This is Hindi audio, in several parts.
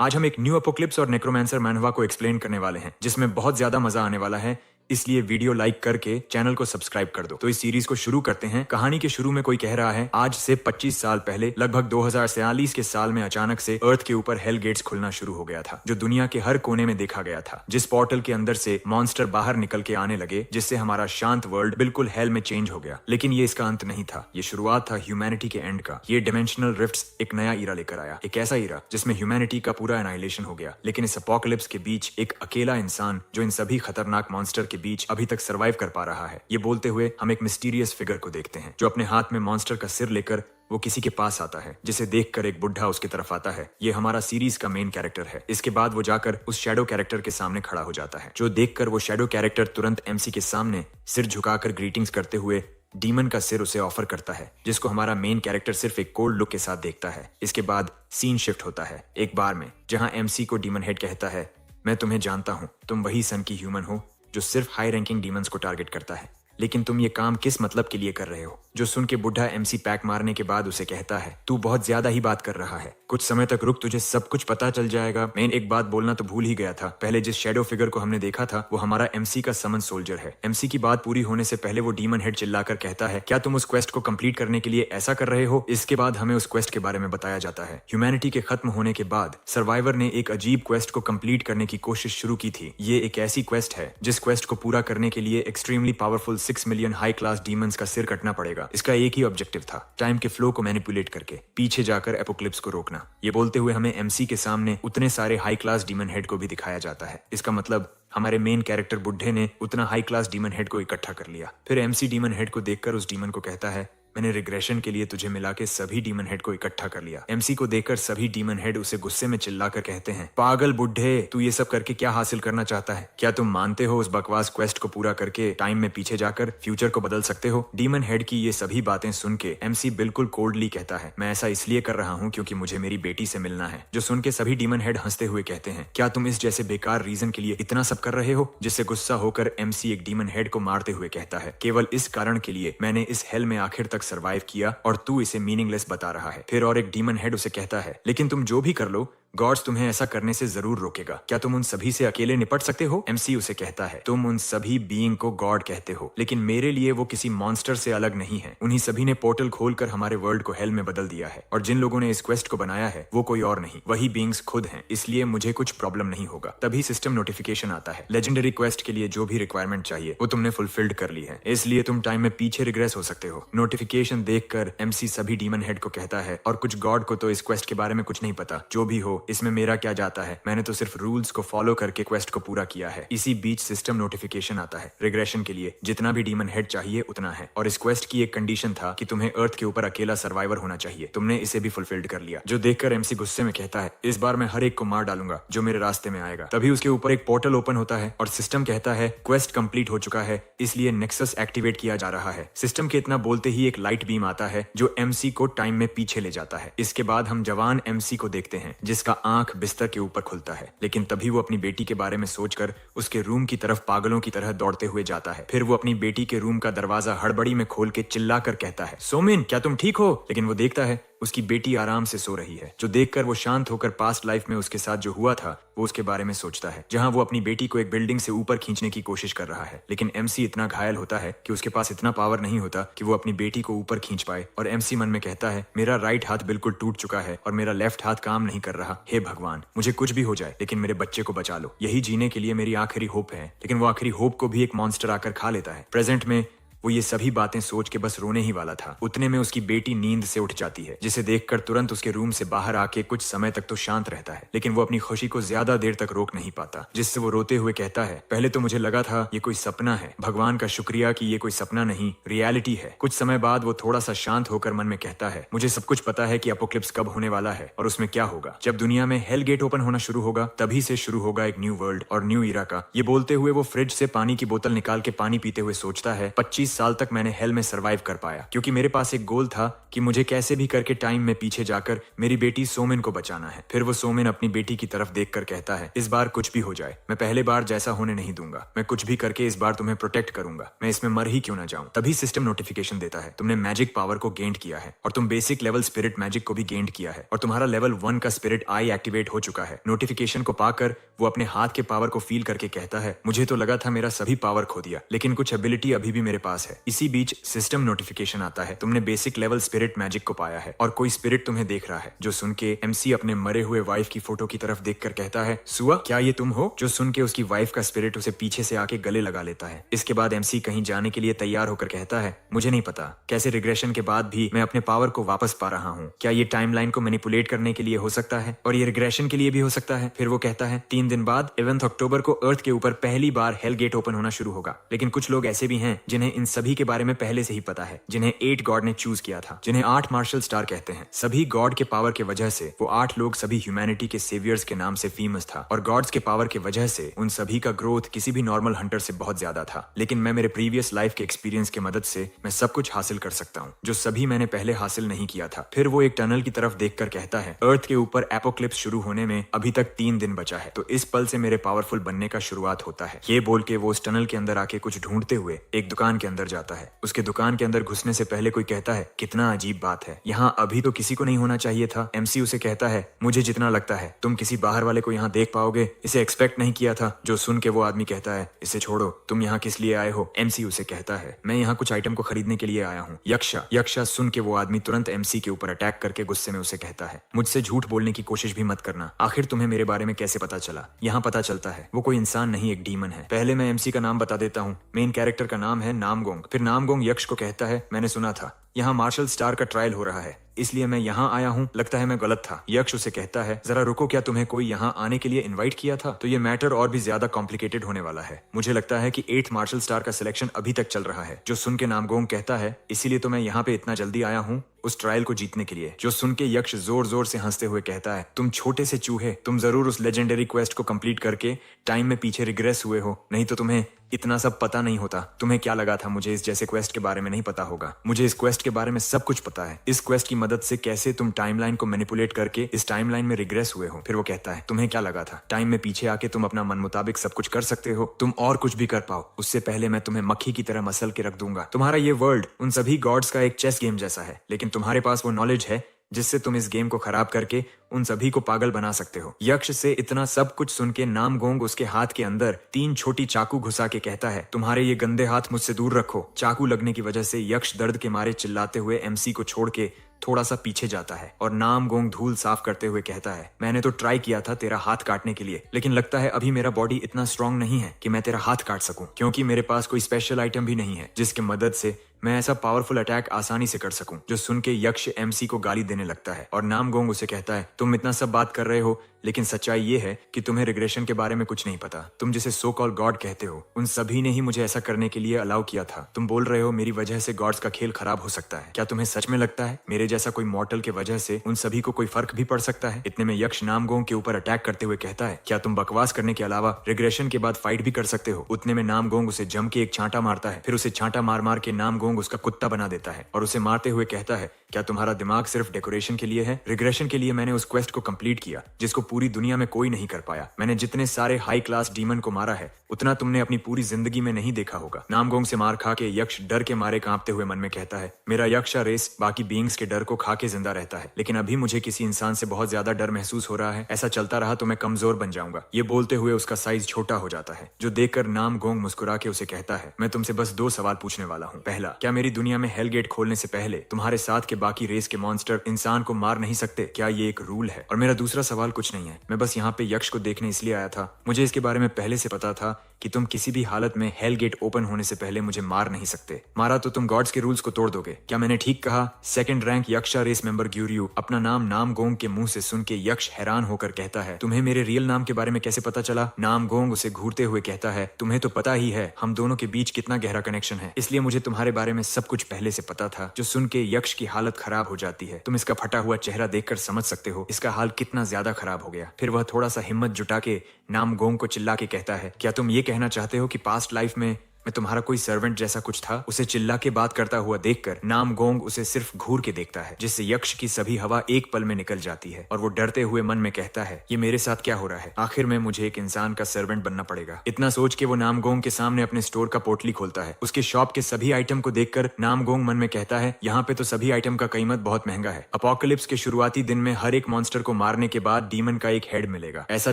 आज हम एक न्यू अपोक्लिप्स और नेक्रोमैंसर मैनहवा को एक्सप्लेन करने वाले हैं, जिसमें बहुत ज्यादा मजा आने वाला है। इसलिए वीडियो लाइक करके चैनल को सब्सक्राइब कर दो। तो इस सीरीज को शुरू करते हैं। कहानी के शुरू में कोई कह रहा है, आज से 25 साल पहले लगभग 2043 के साल में अचानक से अर्थ के ऊपर हेल गेट्स खुलना शुरू हो गया था, जो दुनिया के हर कोने में देखा गया था। जिस पोर्टल के अंदर से मॉन्स्टर बाहर निकल के आने लगे, जिससे हमारा शांत वर्ल्ड बिल्कुल हेल में चेंज हो गया। लेकिन ये इसका अंत नहीं था, ये शुरुआत था ह्यूमैनिटी के एंड का। ये डिमेंशनल रिफ्ट्स एक नया ईरा लेकर आया, एक ऐसा ईरा जिसमें ह्यूमैनिटी का पूरा एनाइलेशन हो गया। लेकिन इस अपोकलिप्स के बीच एक अकेला इंसान, जो इन सभी खतरनाक मॉन्स्टर के बीच अभी तक सर्वाइव कर पा रहा है। ये बोलते हुए हम एक मिस्टीरियस फिगर को देखते हैं, जो अपने हाथ में मॉन्स्टर का सिर लेकर वो किसी के पास आता है, जिसे देखकर एक बुढ़ा उसकी तरफ आता है। ये हमारा सीरीज का मेन कैरेक्टर है। इसके बाद वो जाकर उस शैडो कैरेक्टर के सामने खड़ा हो जाता है, जो देखकर वो शैडो कैरेक्टर तुरंत एमसी के सामने सिर झुकाकर ग्रीटिंग्स करते हुए डीमन का सिर उसे ऑफर करता है, जिसको हमारा मेन कैरेक्टर सिर्फ एक कोल्ड लुक के साथ देखता है। इसके बाद सीन शिफ्ट होता है एक बार में, जहां एमसी को डीमन हेड कहता है, मैं तुम्हें जानता हूं, तुम वही सन की ह्यूमन हो जो सिर्फ हाई रैंकिंग डीमंस को टारगेट करता है। लेकिन तुम ये काम किस मतलब के लिए कर रहे हो? जो सुन के बुढ़ा एमसी पैक मारने के बाद उसे कहता है, तू बहुत ज्यादा ही बात कर रहा है, कुछ समय तक रुक, तुझे सब कुछ पता चल जाएगा। मैं एक बात बोलना तो भूल ही गया था, पहले जिस शैडो फिगर को हमने देखा था वो हमारा एमसी का समन सोल्जर है। एमसी की बात पूरी होने से पहले वो डीमन हेड चिल्लाकर कहता है, क्या तुम उस क्वेस्ट को कंप्लीट करने के लिए ऐसा कर रहे हो? इसके बाद हमें उस क्वेस्ट के बारे में बताया जाता है। ह्यूमैनिटी के खत्म होने के बाद सर्वाइवर ने एक अजीब क्वेस्ट को कंप्लीट करने की कोशिश शुरू की थी। ये एक ऐसी क्वेस्ट है जिस क्वेस्ट को पूरा करने के लिए extremely powerful 6 million high class demons का सिर कटना पड़ेगा। इसका एक ही ऑब्जेक्टिव था, टाइम के फ्लो को मैनिपुलेट करके पीछे जाकर एपोक्लिप्स को रोकना। ये बोलते हुए हमें एमसी के सामने उतने सारे हाई क्लास डीमन हेड को भी दिखाया जाता है। इसका मतलब हमारे मेन कैरेक्टर बुढ़े ने उतना हाई क्लास डीमन हेड को इकट्ठा कर लिया। फिर एमसी डीमन हेड को देखकर उस डीमन को कहता है, मैंने रिग्रेशन के लिए तुझे मिला के सभी डीमन हेड को इकट्ठा कर लिया। एमसी को देखकर सभी डीमन हेड उसे गुस्से में चिल्लाकर कहते हैं, पागल बुढ़े, तू ये सब करके क्या हासिल करना चाहता है? क्या तुम मानते हो उस बकवास क्वेस्ट को पूरा करके टाइम में पीछे जाकर फ्यूचर को बदल सकते हो? डीमन हेड की ये सभी बातें सुन के एमसी बिल्कुल कोल्डली कहता है, मैं ऐसा इसलिए कर रहा हूँ क्योंकि मुझे मेरी बेटी से मिलना है। जो सुन के सभी डीमन हेड हंसते हुए कहते हैं, क्या तुम इस जैसे बेकार रीजन के लिए इतना सब कर रहे हो? जिससे गुस्सा होकर एमसी एक डीमन हेड को मारते हुए कहता है, केवल इस कारण के लिए मैंने इस हेल में आखिर तक सर्वाइव किया और तू इसे मीनिंगलेस बता रहा है। फिर और एक डीमन हेड उसे कहता है, लेकिन तुम जो भी कर लो, गॉड्स तुम्हें ऐसा करने से जरूर रोकेगा। क्या तुम उन सभी से अकेले निपट सकते हो? एमसी उसे कहता है, तुम उन सभी बीइंग को गॉड कहते हो, लेकिन मेरे लिए वो किसी मॉन्स्टर से अलग नहीं है। उन्हीं सभी ने पोर्टल खोलकर हमारे वर्ल्ड को हेल में बदल दिया है, और जिन लोगों ने इस क्वेस्ट को बनाया है वो कोई और नहीं, वही बीइंग्स खुद हैं। इसलिए मुझे कुछ प्रॉब्लम नहीं होगा। तभी सिस्टम नोटिफिकेशन आता है, लेजेंडरी क्वेस्ट के लिए जो भी रिक्वायरमेंट चाहिए वो तुमने फुलफिल्ड कर ली है, इसलिए तुम टाइम में पीछे रिग्रेस हो सकते हो। नोटिफिकेशन देखकर एमसी सभी डीमन हेड को कहता है, और कुछ गॉड को तो इस क्वेस्ट के बारे में कुछ नहीं पता। जो भी हो, इसमें मेरा क्या जाता है, मैंने तो सिर्फ रूल्स को फॉलो करके क्वेस्ट को पूरा किया है। इसी बीच सिस्टम नोटिफिकेशन आता है, रिग्रेशन के लिए जितना भी डीमन हेड चाहिए उतना है, और इस क्वेस्ट की एक कंडीशन था कि तुम्हें अर्थ के ऊपर अकेला सर्वाइवर होना चाहिए। तुमने इसे भी फुलफिल्ड कर लिया। जो देखकर एमसी गुस्से में कहता है, इस बार मैं हर एक को मार डालूंगा जो मेरे रास्ते में आएगा। तभी उसके ऊपर एक पोर्टल ओपन होता है और सिस्टम कहता है, क्वेस्ट कंप्लीट हो चुका है, इसलिए नेक्सस एक्टिवेट किया जा रहा है। सिस्टम के इतना बोलते ही एक लाइट बीम आता है जो एमसी को टाइम में पीछे ले जाता है। इसके बाद हम जवान एमसी को देखते हैं, जिसका आंख बिस्तर के ऊपर खुलता है, लेकिन तभी वो अपनी बेटी के बारे में सोचकर उसके रूम की तरफ पागलों की तरह दौड़ते हुए जाता है। फिर वो अपनी बेटी के रूम का दरवाजा हड़बड़ी में खोल के चिल्लाकर कहता है, सोमिन, क्या तुम ठीक हो? लेकिन वो देखता है उसकी बेटी आराम से सो रही है, जो देखकर वो शांत होकर पास्ट लाइफ में उसके साथ जो हुआ था वो उसके बारे में सोचता है, जहां वो अपनी बेटी को एक बिल्डिंग से ऊपर खींचने की कोशिश कर रहा है। लेकिन एमसी इतना घायल होता है कि उसके पास इतना पावर नहीं होता कि वो अपनी बेटी को ऊपर खींच पाए, और एमसी मन में कहता है, मेरा राइट हाथ बिल्कुल टूट चुका है और मेरा लेफ्ट हाथ काम नहीं कर रहा। हे भगवान, मुझे कुछ भी हो जाए लेकिन मेरे बच्चे को बचा लो, यही जीने के लिए मेरी आखिरी होप है। लेकिन वो आखिरी होप को भी एक मॉन्स्टर आकर खा लेता है। प्रेजेंट में वो ये सभी बातें सोच के बस रोने ही वाला था। उतने में उसकी बेटी नींद से उठ जाती है, जिसे देखकर तुरंत उसके रूम से बाहर आके कुछ समय तक तो शांत रहता है, लेकिन वो अपनी खुशी को ज्यादा देर तक रोक नहीं पाता, जिससे वो रोते हुए कहता है, पहले तो मुझे लगा था ये कोई सपना है, भगवान का शुक्रिया कि ये कोई सपना नहीं, रियलिटी है। कुछ समय बाद वो थोड़ा सा शांत होकर मन में कहता है, मुझे सब कुछ पता है कि अपोक्लिप्स कब होने वाला है और उसमें क्या होगा। जब दुनिया में हेल गेट ओपन होना शुरू होगा, तभी से शुरू होगा एक न्यू वर्ल्ड और न्यू ईरा का। ये बोलते हुए वो फ्रिज से पानी की बोतल निकाल के पानी पीते हुए सोचता है, 25 25 साल तक मैंने हेल में सरवाइव कर पाया, क्योंकि मेरे पास एक गोल था कि मुझे कैसे भी करके टाइम में पीछे जाकर मेरी बेटी सोमिन को बचाना है। फिर वो सोमिन अपनी बेटी की तरफ देखकर कहता है, इस बार कुछ भी हो जाए, मैं पहले बार जैसा होने नहीं दूंगा। मैं कुछ भी करके इस बार तुम्हें प्रोटेक्ट करूंगा, मैं इसमें मर ही क्यों ना जाऊं। तभी सिस्टम नोटिफिकेशन देता है, तुमने मैजिक पावर को गेंड किया है और तुम बेसिक लेवल स्पिरिट मैजिक को भी गेंड किया है और तुम्हारा लेवल 1 का स्पिरिट आई एक्टिवेट हो चुका है। नोटिफिकेशन को पाकर वो अपने हाथ के पावर को फील करके कहता है, मुझे तो लगा था मेरा सभी पावर खो दिया, लेकिन कुछ एबिलिटी अभी भी मेरे पास है। इसी बीच सिस्टम नोटिफिकेशन आता है, तुमने बेसिक लेवल स्पिरिट मैजिक को पाया है और कोई स्पिरिट तुम्हें देख रहा है। जो सुन के एमसी अपने मरे हुए वाइफ की फोटो की तरफ देखकर कहता है, सुआ क्या ये तुम हो? जो सुन के उसकी वाइफ का स्पिरिट उसे पीछे से आके गले लगा लेता है। इसके बाद एमसी कहीं जाने के लिए तैयार होकर कहता है, मुझे नहीं पता कैसे रिग्रेशन के बाद भी मैं अपने पावर को वापस पा रहा हूँ। क्या ये टाइमलाइन को मैनिपुलेट करने के लिए हो सकता है और ये रिग्रेशन के लिए भी हो सकता है? फिर वो कहता है, 3 दिन बाद 11 अक्टूबर को अर्थ के ऊपर पहली बार हेल गेट ओपन होना शुरू होगा। लेकिन कुछ लोग ऐसे भी हैं जिन्हें इन सभी के बारे में पहले से ही पता है, जिन्हें 8 गॉड ने चूज किया था, जिन्हें 8 मार्शल स्टार कहते हैं। सभी गॉड के पावर के वजह से वो 8 लोग सभी ह्यूमैनिटी के सेवियर्स के नाम से फेमस था और गॉड्स के पावर के वजह से उन सभी का ग्रोथ किसी भी नॉर्मल हंटर से बहुत ज्यादा था। लेकिन मैं मेरे प्रीवियस लाइफ के एक्सपीरियंस की मदद से मैं सब कुछ हासिल कर सकता हूँ जो सभी मैंने पहले हासिल नहीं किया था। फिर वो एक टनल की तरफ देखकर कहता है, अर्थ के ऊपर एपोक्लिप्स शुरू होने में अभी तक 3 दिन बचा है, तो इस पल से मेरे पावरफुल बनने का शुरुआत होता है। ये बोल के वो उस टनल के अंदर आके कुछ ढूंढते हुए एक दुकान के अंदर जाता है। उसके दुकान के अंदर घुसने से पहले कोई कहता है, कितना अजीब बात है, यहाँ अभी तो किसी को नहीं होना चाहिए था। एमसी उसे कहता है, मुझे जितना लगता है तुम किसी बाहर वाले को यहाँ देख पाओगे, इसे एक्सपेक्ट नहीं किया था। जो सुन के वो आदमी कहता है, इसे छोड़ो, तुम यहाँ किस लिए आए हो? एमसी उसे कहता है, मैं यहाँ कुछ आइटम को खरीदने के लिए आया हूँ। यक्षा सुन के वो आदमी तुरंत एमसी के ऊपर अटैक करके गुस्से में उसे कहता है, मुझसे झूठ बोलने की कोशिश भी मत करना, आखिर तुम्हें मेरे बारे में कैसे पता चला? यहाँ पता चलता है वो कोई इंसान नहीं, एक डीमन है। पहले मैं एमसी का नाम बता देता हूँ। मेन कैरेक्टर का नाम है नामगोंग। फिर नामगोंग यक्ष को कहता है, मैंने सुना था यहाँ मार्शल स्टार का ट्रायल हो रहा है, इसलिए मैं यहाँ आया हूँ, लगता है मैं गलत था। यक्ष उसे कहता है, जरा रुको, क्या तुम्हें कोई यहाँ आने के लिए इनवाइट किया था? तो ये मैटर और भी ज्यादा कॉम्प्लिकेटेड होने वाला है। मुझे लगता है कि 8 मार्शल स्टार का सिलेक्शन अभी तक चल रहा है। जो सुन के नामगोंग कहता है, इसीलिए तो मैं यहाँ पे इतना जल्दी आया हूँ, उस ट्रायल को जीतने के लिए। जो सुन के यक्ष जोर जोर से हंसते हुए कहता है, तुम छोटे से चूहे, तुम जरूर उस लेजेंडरी क्वेस्ट को कंप्लीट करके टाइम में पीछे रिग्रेस हुए हो, नहीं तो तुम्हें इतना सब पता नहीं होता। तुम्हें क्या लगा था मुझे इस जैसे क्वेस्ट के बारे में नहीं पता होगा? मुझे इस क्वेस्ट के बारे में सब कुछ पता है। इस क्वेस्ट की मदद से कैसे तुम टाइमलाइन को मैनिपुलेट करके इस टाइमलाइन में रिग्रेस हुए हो। फिर वो कहता है, तुम्हें क्या लगा था टाइम में पीछे आके तुम अपना मन मुताबिक सब कुछ कर सकते हो? तुम और कुछ भी कर पाओ, उससे पहले मैं तुम्हें मक्खी की तरह मसल के रख दूंगा। तुम्हारा ये वर्ल्ड उन सभी गॉड्स का एक चेस गेम जैसा है, लेकिन तुम्हारे पास वो नॉलेज है जिससे तुम इस गेम को खराब करके उन सभी को पागल बना सकते हो। यक्ष से इतना सब कुछ सुन के नामगोंग उसके हाथ के अंदर 3 छोटी चाकू घुसा के कहता है, तुम्हारे ये गंदे हाथ मुझसे दूर रखो। चाकू लगने की वजह से यक्ष दर्द के मारे चिल्लाते हुए एमसी को छोड़ के थोड़ा सा पीछे जाता है और नामगोंग धूल साफ करते हुए कहता है, मैंने तो ट्राई किया था तेरा हाथ काटने के लिए, लेकिन लगता है अभी मेरा बॉडी इतना स्ट्रांग नहीं है कि मैं तेरा हाथ काट सकूं, क्योंकि मेरे पास कोई स्पेशल आइटम भी नहीं है जिसकी मदद से मैं ऐसा पावरफुल अटैक आसानी से कर सकूं। जो सुन के यक्ष एमसी को गाली देने लगता है और नामगोंग उसे कहता है, तुम इतना सब बात कर रहे हो, लेकिन सच्चाई ये है कि तुम्हें रिग्रेशन के बारे में कुछ नहीं पता। तुम जिसे सो कॉल्ड गॉड कहते हो, उन सभी ने ही मुझे ऐसा करने के लिए अलाउ किया था। तुम बोल रहे हो मेरी वजह से गॉड्स का खेल खराब हो सकता है। क्या तुम्हें सच में लगता है मेरे जैसा कोई मॉर्टल के वजह से उन सभी को कोई फर्क भी पड़ सकता है? इतने में यक्ष नामगोंग के ऊपर अटैक करते हुए कहता है, क्या तुम बकवास करने के अलावा रिग्रेशन के बाद फाइट भी कर सकते हो? उतने में नामगोंग उसे जम के एक छांटा मारता है। फिर उसे छांटा मार मार के नामगोंग उसका कुत्ता बना देता है और उसे मारते हुए कहता है, क्या तुम्हारा दिमाग सिर्फ डेकोरेशन के लिए है? रिग्रेशन के लिए मैंने उस क्वेस्ट को कंप्लीट किया जिसको पूरी दुनिया में कोई नहीं कर पाया। मैंने जितने सारे हाई क्लास डीमन को मारा है उतना तुमने अपनी पूरी जिंदगी में नहीं देखा होगा। नामगोंग से मार खा के यक्ष डर के मारे कांपते हुए मन में कहता है, मेरा यक्षा रेस बाकी बीइंग्स के डर को खा के जिंदा रहता है, लेकिन अभी मुझे किसी इंसान से बहुत ज्यादा डर महसूस हो रहा है। ऐसा चलता रहा तो मैं कमजोर बन जाऊंगा। ये बोलते हुए उसका साइज छोटा हो जाता है, जो देखकर नामगोंग मुस्कुरा के उसे कहता है, मैं तुमसे बस 2 सवाल पूछने वाला हूँ। पहला, क्या मेरी दुनिया में हेल गेट खोलने से पहले तुम्हारे साथ के बाकी रेस के मॉन्स्टर इंसान को मार नहीं सकते? क्या ये एक रूल है? और मेरा दूसरा सवाल कुछ नहीं है, मैं बस यहाँ पे यक्ष को देखने इसलिए आया था। मुझे इसके बारे में पहले से पता था कि तुम किसी भी हालत में हेल गेट ओपन होने से पहले मुझे मार नहीं सकते। मारा तो तुम गॉड्स के रूल्स को तोड़ दोगे। क्या मैंने ठीक कहा? 2nd रैंक यक्षा रेस मेंबर ग्यूरियू अपना नाम नामगोंग के मुंह से सुन के यक्ष हैरान होकर कहता है, तुम्हें मेरे रियल नाम के बारे में कैसे पता चला? नामगोंग उसे घूरते हुए कहता है, तुम्हें तो पता ही है हम दोनों के बीच कितना गहरा कनेक्शन है, इसलिए मुझे तुम्हारे बारे में सब कुछ पहले से पता था। जो सुन के यक्ष की हालत खराब हो जाती है। तुम इसका फटा हुआ चेहरा देखकर समझ सकते हो इसका हाल कितना ज्यादा खराब हो गया। फिर वह थोड़ा सा हिम्मत जुटा के नामगोंग को चिल्ला के कहता है, क्या तुम ये कहना चाहते हो कि पास्ट लाइफ में मैं तुम्हारा कोई सर्वेंट जैसा कुछ था। उसे चिल्ला के बात करता हुआ देखकर नामगोंग उसे सिर्फ घूर के देखता है, जिससे यक्ष की सभी हवा एक पल में निकल जाती है और वो डरते हुए मन में कहता है, ये मेरे साथ क्या हो रहा है? आखिर में मुझे एक इंसान का सर्वेंट बनना पड़ेगा। इतना सोच के वो नामगोंग के सामने अपने स्टोर का पोटली खोलता है। उसके शॉप के सभी आइटम को देखकर नामगोंग मन में कहता है, यहाँ पे तो सभी आइटम का कीमत बहुत महंगा है। अपोकलिप्स के शुरुआती दिन में हर एक मॉन्स्टर को मारने के बाद डीमन का एक हेड मिलेगा। ऐसा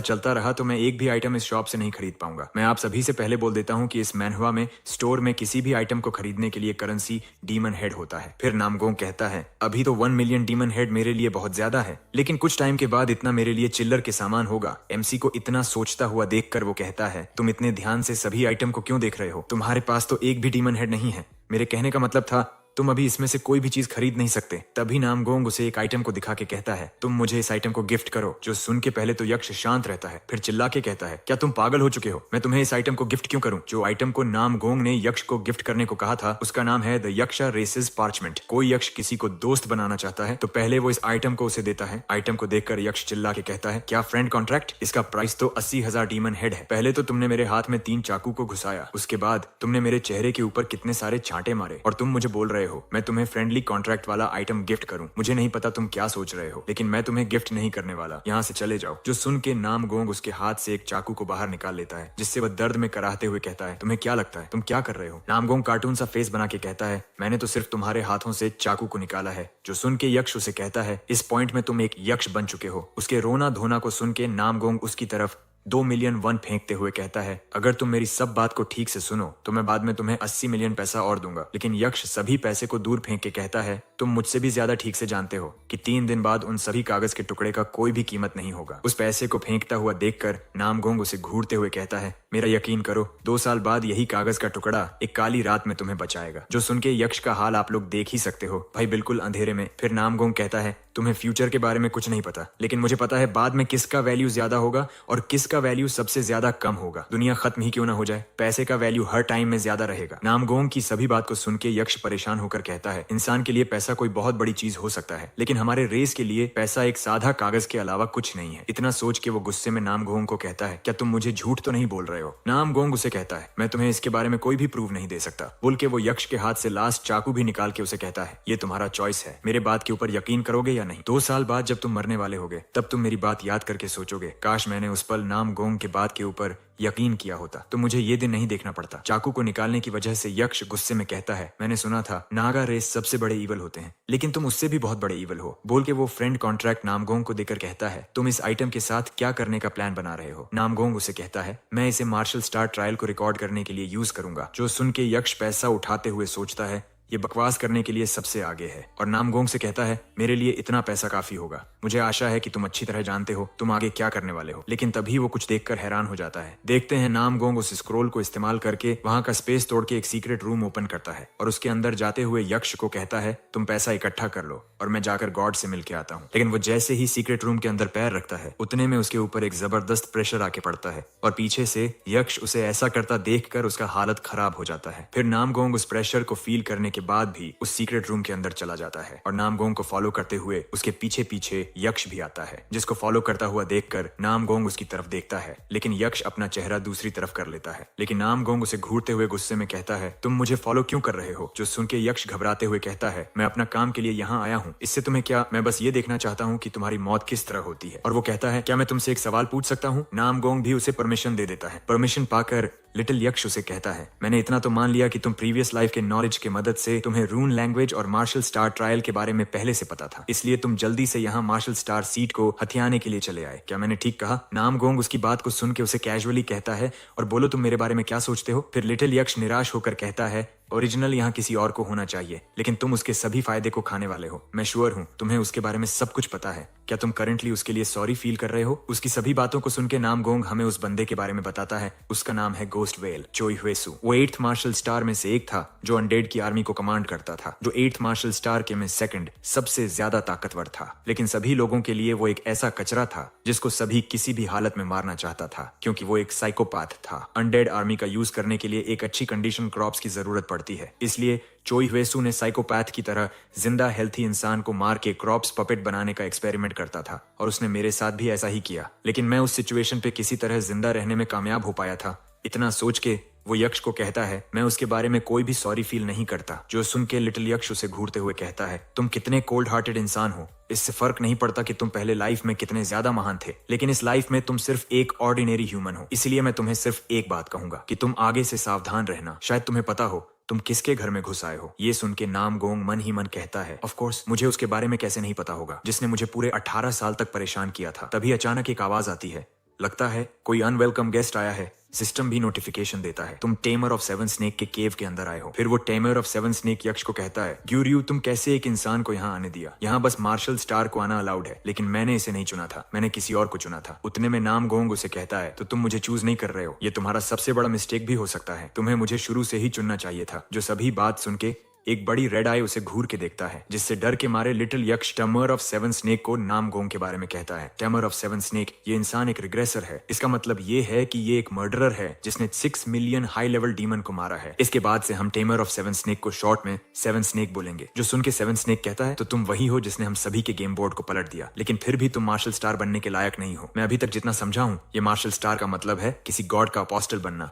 चलता रहा तो मैं एक भी आइटम इस शॉप से नहीं खरीद पाऊंगा। मैं आप सभी से पहले बोल देता हूँ कि इस मैनहवा में स्टोर में किसी भी आइटम को खरीदने के लिए करेंसी डीमन हेड होता है। फिर नामगोंग कहता है, अभी तो 1 मिलियन डीमन हेड मेरे लिए बहुत ज्यादा है, लेकिन कुछ टाइम के बाद इतना मेरे लिए चिल्लर के सामान होगा। एमसी को इतना सोचता हुआ देखकर वो कहता है, तुम इतने ध्यान से सभी आइटम को क्यों देख रहे हो? तुम्हारे पास तो एक भी डीमन हेड नहीं है। मेरे कहने का मतलब था तुम अभी इसमें से कोई भी चीज खरीद नहीं सकते। तभी नामगोंग उसे एक आइटम को दिखा के कहता है, तुम मुझे इस आइटम को गिफ्ट करो। जो सुन के पहले तो यक्ष शांत रहता है, फिर चिल्ला के कहता है, क्या तुम पागल हो चुके हो? मैं तुम्हें इस आइटम को गिफ्ट क्यों करूं? जो आइटम को नामगोंग ने यक्ष को गिफ्ट करने को कहा था उसका नाम है द यक्षा रेसेस पार्चमेंट। कोई यक्ष किसी को दोस्त बनाना चाहता है तो पहले वो इस आइटम को उसे देता है। आइटम को देखकर यक्ष चिल्ला के कहता है, क्या फ्रेंड कॉन्ट्रैक्ट? इसका प्राइस तो 80,000 डीमन हेड है। पहले तो तुमने मेरे हाथ में 3 चाकू को घुसाया, उसके बाद तुमने मेरे चेहरे के ऊपर कितने सारे छांटे मारे और तुम मुझे बोल रहे हो मैं तुम्हें फ्रेंडली कॉन्ट्रैक्ट वाला आइटम गिफ्ट करूं। मुझे नहीं पता तुम क्या सोच रहे हो, लेकिन मैं तुम्हें गिफ्ट नहीं करने वाला। यहाँ से चले जाओ। जो सुन के नामगोंग उसके हाथ से एक चाकू को बाहर निकाल लेता है, जिससे वह दर्द में कराहते हुए कहता है, तुम्हें क्या लगता है तुम क्या कर रहे हो? नामगोंग कार्टून सा फेस बना के कहता है, मैंने तो सिर्फ तुम्हारे हाथों से चाकू को निकाला है। जो सुन के यक्ष उसे कहता है, इस पॉइंट में तुम एक यक्ष बन चुके हो। उसके रोना धोना को सुन के नामगोंग उसकी तरफ 2 मिलियन वन फेंकते हुए कहता है, अगर तुम मेरी सब बात को ठीक से सुनो तो मैं बाद में तुम्हें 80 मिलियन पैसा और दूंगा। लेकिन यक्ष सभी पैसे को दूर फेंक के कहता है, तुम मुझसे भी ज्यादा ठीक से जानते हो कि 3 दिन बाद उन सभी कागज के टुकड़े का कोई भी कीमत नहीं होगा। उस पैसे को फेंकता हुआ देखकर नामगोंग उसे घूरते हुए कहता है, मेरा यकीन करो 2 साल बाद यही कागज का टुकड़ा एक काली रात में तुम्हें बचाएगा। जो सुन के यक्ष का हाल आप लोग देख ही सकते हो भाई, बिल्कुल अंधेरे में। फिर नामगोंग कहता है, तुम्हें फ्यूचर के बारे में कुछ नहीं पता, लेकिन मुझे पता है बाद में किसका वैल्यू ज्यादा होगा और किसका वैल्यू सबसे ज्यादा कम होगा। दुनिया खत्म ही क्यों ना हो जाए, पैसे का वैल्यू हर टाइम में ज्यादा रहेगा। नामगोंग की सभी बात को सुन के यक्ष परेशान होकर कहता है, इंसान के लिए पैसा कोई बहुत बड़ी चीज हो सकता है, लेकिन हमारे रेस के लिए पैसा एक साधा कागज के अलावा कुछ नहीं है। इतना सोच के वो गुस्से में नामगोंग को कहता है, क्या तुम मुझे झूठ तो नहीं बोल रहे हो? नामगोंग उसे कहता है, मैं तुम्हें इसके बारे में कोई भी प्रूव नहीं दे सकता। बोल के वो यक्ष के हाथ से लास्ट चाकू भी निकाल के उसे कहता है, ये तुम्हारा चॉइस है, मेरे बात के ऊपर यकीन करोगे या नहीं? 2 साल बाद जब तुम मरने वाले होगे तब तुम मेरी बात याद करके सोचोगे, काश मैंने उस पल नामगोंग के बात के ऊपर यकीन किया होता तो मुझे ये दिन नहीं देखना पड़ता। चाकू को निकालने की वजह से यक्ष गुस्से में कहता है, मैंने सुना था नागा रेस सबसे बड़े ईवल होते हैं, लेकिन तुम उससे भी बहुत बड़े ईवल हो। बोल के वो फ्रेंड कॉन्ट्रैक्ट नामगोंग को देकर कहता है, तुम इस आइटम के साथ क्या करने का प्लान बना रहे हो? नामगोंग उसे कहता है, मैं इसे मार्शल स्टार ट्रायल को रिकॉर्ड करने के लिए यूज करूंगा। जो सुन के यक्ष पैसा उठाते हुए सोचता है, ये बकवास करने के लिए सबसे आगे है, और नामगोंग से कहता है, मेरे लिए इतना पैसा काफी होगा। मुझे आशा है कि तुम अच्छी तरह जानते हो तुम आगे क्या करने वाले हो। लेकिन तभी वो कुछ देखकर हैरान हो जाता है। देखते हैं नामगोंग उस स्क्रोल को इस्तेमाल करके वहां का स्पेस तोड़ के एक सीक्रेट रूम ओपन करता है और उसके अंदर जाते हुए यक्ष को कहता है, तुम पैसा इकट्ठा कर लो और मैं जाकर गॉड से मिल के आता हूँ। लेकिन वो जैसे ही सीक्रेट रूम के अंदर पैर रखता है उतने में उसके ऊपर एक जबरदस्त प्रेशर आके पड़ता है और पीछे से यक्ष उसे ऐसा करता देखकर उसका हालत खराब हो जाता है। फिर नामगोंग उस प्रेशर को फील करने के बाद भी उस सीक्रेट रूम के अंदर चला जाता है और नामगोंग को फॉलो करते हुए उसके पीछे पीछे यक्ष भी आता है, जिसको फॉलो करता हुआ देखकर नामगोंग उसकी तरफ देखता है, लेकिन यक्ष अपना चेहरा दूसरी तरफ कर लेता है। लेकिन नामगोंग उसे घूरते हुए गुस्से में कहता है, तुम मुझे फॉलो क्यों कर रहे हो? जो सुन के यक्ष घबराते हुए कहता है, मैं अपना काम के लिए यहाँ आया हूँ, इससे तुम्हें क्या? मैं बस ये देखना चाहता हूँ कि तुम्हारी मौत किस तरह होती है। और वो कहता है, क्या मैं तुमसे एक सवाल पूछ सकता हूँ? नामगोंग भी उसे परमिशन दे देता है। परमिशन पाकर लिटिल यक्ष उसे कहता है, मैंने इतना तो मान लिया कि तुम प्रीवियस लाइफ के नॉलेज के मदद से तुम्हें रून लैंग्वेज और मार्शल स्टार ट्रायल के बारे में पहले से पता था, इसलिए तुम जल्दी से यहाँ मार्शल स्टार सीट को हथियाने के लिए चले आए। क्या मैंने ठीक कहा? नामगोंग उसकी बात को सुन के उसे कैजुअली कहता है, और बोलो तुम मेरे बारे में क्या सोचते हो? फिर लिटिल यक्ष निराश होकर कहता है, ओरिजिनल यहाँ किसी और को होना चाहिए, लेकिन तुम उसके सभी फायदे को खाने वाले हो। मैं श्योर हूँ तुम्हें उसके बारे में सब कुछ पता है। क्या तुम करंटली उसके लिए सॉरी फील कर रहे हो? उसकी सभी बातों को सुन के नामगोंग हमें उस बंदे के बारे में बताता है। उसका नाम है गोस्ट वेल चोई हुएसु। वो 8th मार्शल स्टार में से एक था जो अनडेड की आर्मी को कमांड करता था, जो 8th मार्शल स्टार के में सेकंड सबसे ज्यादा ताकतवर था। लेकिन सभी लोगों के लिए वो एक ऐसा कचरा था जिसको सभी किसी भी हालत में मारना चाहता था, क्योंकि वो एक साइकोपैथ था। अनडेड आर्मी का यूज करने के लिए एक अच्छी कंडीशन क्रॉप्स की जरूरत पड़ती है, इसलिए चोई हुएसु ने साइकोपैथ की तरह जिंदा हेल्थी इंसान को मार के क्रॉप्स पपेट बनाने का एक्सपेरिमेंट करता था, और उसने मेरे साथ भी ऐसा ही किया। लेकिन मैं उस सिचुएशन पे किसी तरह जिंदा रहने में कामयाब हो पाया था। इतना सोच के वो यक्ष को कहता है, मैं उसके बारे में कोई भी सॉरी फील नहीं करता। जो सुन के लिटिल यक्ष उसे घूरते हुए कहता है, तुम कितने कोल्ड हार्टेड इंसान हो। इससे फर्क नहीं पड़ता कि तुम पहले लाइफ में कितने ज्यादा महान थे, लेकिन इस लाइफ में तुम सिर्फ एक ऑर्डिनरी ह्यूमन हो। इसलिए मैं तुम्हें सिर्फ एक बात कहूंगा कि तुम आगे से सावधान रहना। शायद तुम्हें पता हो तुम किसके घर में घुस आए हो। ये सुन के नामगोंग मन ही मन कहता है, ऑफ कोर्स मुझे उसके बारे में कैसे नहीं पता होगा, जिसने मुझे पूरे 18 साल तक परेशान किया था। तभी अचानक एक आवाज आती है, लगता है कोई अनवेलकम गेस्ट आया है। सिस्टम भी नोटिफिकेशन देता है, तुम टेमर ऑफ 7 स्नेक के केव के अंदर आए हो। फिर वो टेमर ऑफ 7 स्नेक यक्ष को कहता है, ग्यूरियू तुम कैसे एक इंसान को यहाँ आने दिया। यहाँ बस मार्शल स्टार को आना अलाउड है, लेकिन मैंने इसे नहीं चुना था, मैंने किसी और को चुना था। उतने में नामगोंग उसे कहता है, तो तुम मुझे चूज नहीं कर रहे हो। ये तुम्हारा सबसे बड़ा मिस्टेक भी हो सकता है, तुम्हें मुझे शुरू से ही चुनना चाहिए था। जो सभी बात सुन के एक बड़ी रेड आई उसे घूर के देखता है, जिससे डर के मारे लिटिल यक्ष टेमर ऑफ 7 स्नेक को नामगोंग के बारे में कहता है। टेमर ऑफ 7 स्नेक, ये इंसान एक रिग्रेसर है। इसका मतलब ये है कि ये एक मर्डरर है जिसने 6 मिलियन हाई लेवल डीमन को मारा है। इसके बाद से हम टेमर ऑफ 7 स्नेक को शॉर्ट में 7 स्नेक बोलेंगे। जो सुन के 7 स्नेक कहता है, तो तुम वही हो जिसने हम सभी के गेम बोर्ड को पलट दिया, लेकिन फिर भी तुम मार्शल स्टार बनने के लायक नहीं हो। मैं अभी तक जितना समझा हूँ, ये मार्शल स्टार का मतलब है किसी गॉड का अपोस्टल बनना।